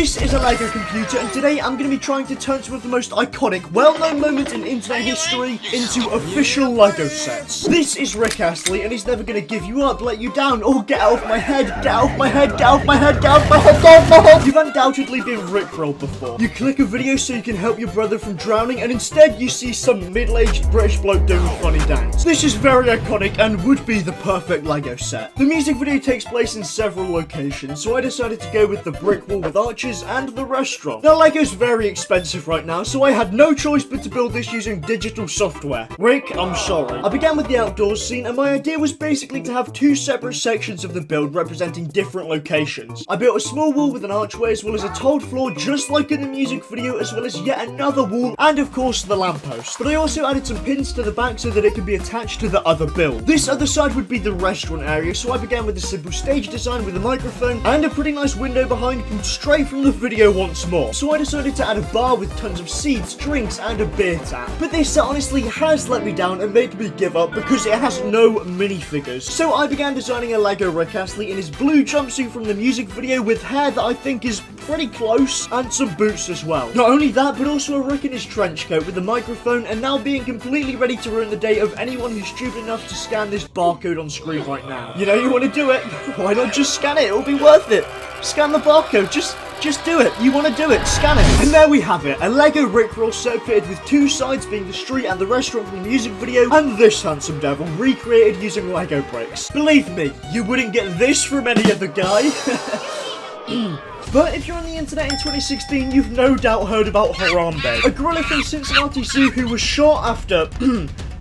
This is a LEGO computer, and today I'm going to be trying to turn some of the most iconic, well-known moments in internet history into official LEGO sets. This is Rick Astley, and he's never going to give you up, let you down, or get out of my head, get out of my head, get out of my head, get out of my head, get out of my head. You've undoubtedly been rickrolled before. You click a video so you can help your brother from drowning, and instead you see some middle-aged British bloke doing a funny dance. This is very iconic and would be the perfect LEGO set. The music video takes place in several locations, so I decided to go with the brick wall with arches and the restaurant. Now, LEGO's very expensive right now, so I had no choice but to build this using digital software. Rick, I'm sorry. I began with the outdoors scene, and my idea was basically to have two separate sections of the build representing different locations. I built a small wall with an archway as well as a tiled floor just like in the music video, as well as yet another wall and of course the lamppost. But I also added some pins to the back so that it could be attached to the other build. This other side would be the restaurant area, so I began with a simple stage design with a microphone and a pretty nice window behind pulled straight from the video once more. So I decided to add a bar with tons of seeds, drinks and a beer tap. But this set honestly has let me down and made me give up because it has no minifigures. So I began designing a LEGO Rick Astley in his blue jumpsuit from the music video with hair that I think is pretty close and some boots as well. Not only that, but also a Rick in his trench coat with a microphone and now being completely ready to ruin the day of anyone who's stupid enough to scan this barcode on screen right now. You know you want to do it, why not just scan it? It'll be worth it. Scan the barcode, just do it. You want to do it, scan it. And there we have it, a LEGO Rickroll set fitted with two sides being the street and the restaurant from the music video, and this handsome devil recreated using LEGO bricks. Believe me, you wouldn't get this from any other guy. But if you're on the internet in 2016, you've no doubt heard about Harambe, a gorilla from Cincinnati Zoo who was shot after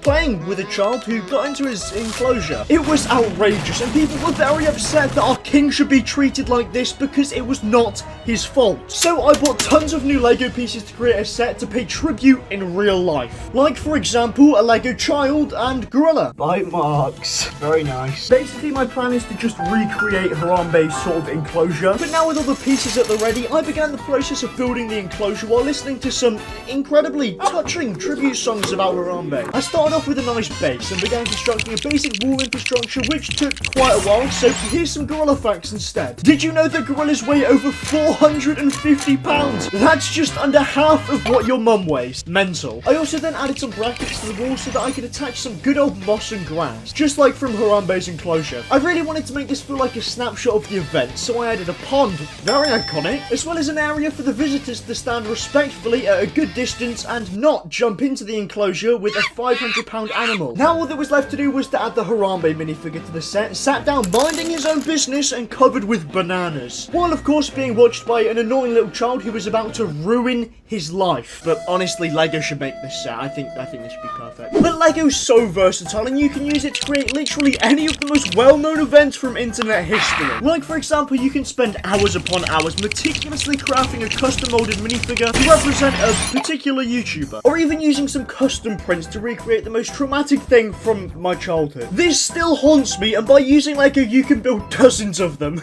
playing with a child who got into his enclosure. It was outrageous, and people were very upset that our king should be treated like this because it was not his fault. So I bought tons of new LEGO pieces to create a set to pay tribute in real life. Like, for example, a LEGO child and gorilla. Bite marks. Very nice. Basically, my plan is to just recreate Harambe's sort of enclosure. But now with all the pieces at the ready, I began the process of building the enclosure while listening to some incredibly touching tribute songs about Harambe. I started off with a nice base and began constructing a basic wall infrastructure which took quite a while, so here's some gorilla facts instead. Did you know that gorillas weigh over 450 pounds? That's just under half of what your mum weighs. Mental. I also then added some brackets to the wall so that I could attach some good old moss and grass, just like from Harambe's enclosure. I really wanted to make this feel like a snapshot of the event, so I added a pond, very iconic, as well as an area for the visitors to stand respectfully at a good distance and not jump into the enclosure with a 500-pound animal. Now all that was left to do was to add the Harambe minifigure to the set, sat down minding his own business and covered with bananas, while of course being watched by an annoying little child who was about to ruin his life. But honestly, LEGO should make this set. I think this should be perfect. But LEGO's so versatile and you can use it to create literally any of the most well-known events from internet history. Like for example, you can spend hours upon hours meticulously crafting a custom molded minifigure to represent a particular YouTuber, or even using some custom prints to recreate the most traumatic thing from my childhood. This still haunts me, and by using LEGO you can build dozens of them.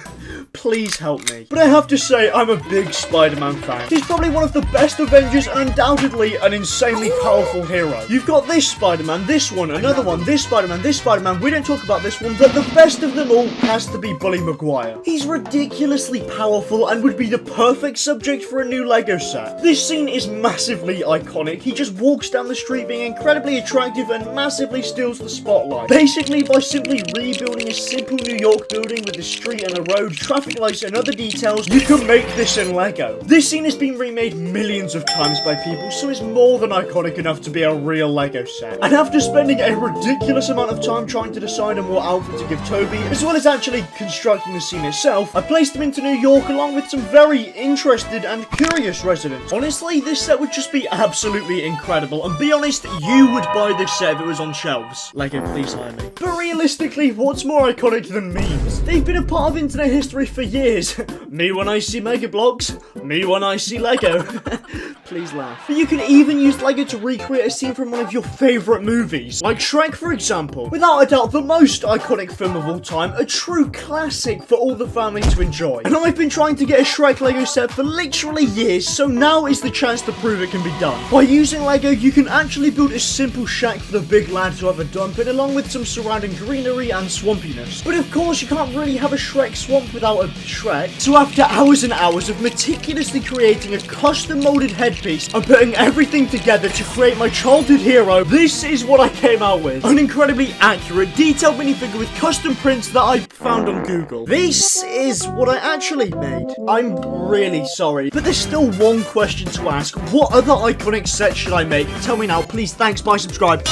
Please help me. But I have to say, I'm a big Spider-Man fan. He's probably one of the best Avengers and undoubtedly an insanely powerful hero. You've got this Spider-Man, this one, another one, this Spider-Man, this Spider-Man. We don't talk about this one, but the best of them all has to be Bully Maguire. He's ridiculously powerful and would be the perfect subject for a new LEGO set. This scene is massively iconic. He just walks down the street being incredibly attractive and massively steals the spotlight. Basically, by simply rebuilding a simple New York building with a street and a road, traffic lights and other details, you can make this in LEGO. This scene has been remade millions of times by people, so it's more than iconic enough to be a real LEGO set. And after spending a ridiculous amount of time trying to decide on what outfit to give Toby, as well as actually constructing the scene itself, I placed him into New York along with some very interested and curious residents. Honestly, this set would just be absolutely incredible, and be honest, you would buy this set if it was on shelves. LEGO, please hire me. But realistically, what's more iconic than memes? They've been a part of internet history for years. Me when I see Mega Bloks, me when I see LEGO. Please laugh. But you can even use Lego to recreate a scene from one of your favourite movies, like Shrek, for example. Without a doubt, the most iconic film of all time, a true classic for all the family to enjoy. And I've been trying to get a Shrek Lego set for literally years, so now is the chance to prove it can be done. By using Lego, you can actually build a simple shack for the big lad to have a dump in, along with some surrounding greenery and swampiness. But of course, you can't really have a Shrek swamp without a Shrek. So after hours and hours of meticulously creating a custom molded headpiece and putting everything together to create my childhood hero, this is what I came out with. An incredibly accurate, detailed minifigure with custom prints that I found on Google. This is what I actually made. I'm really sorry, but there's still one question to ask. What other iconic set should I make? Tell me now, please. Thanks, bye, subscribe.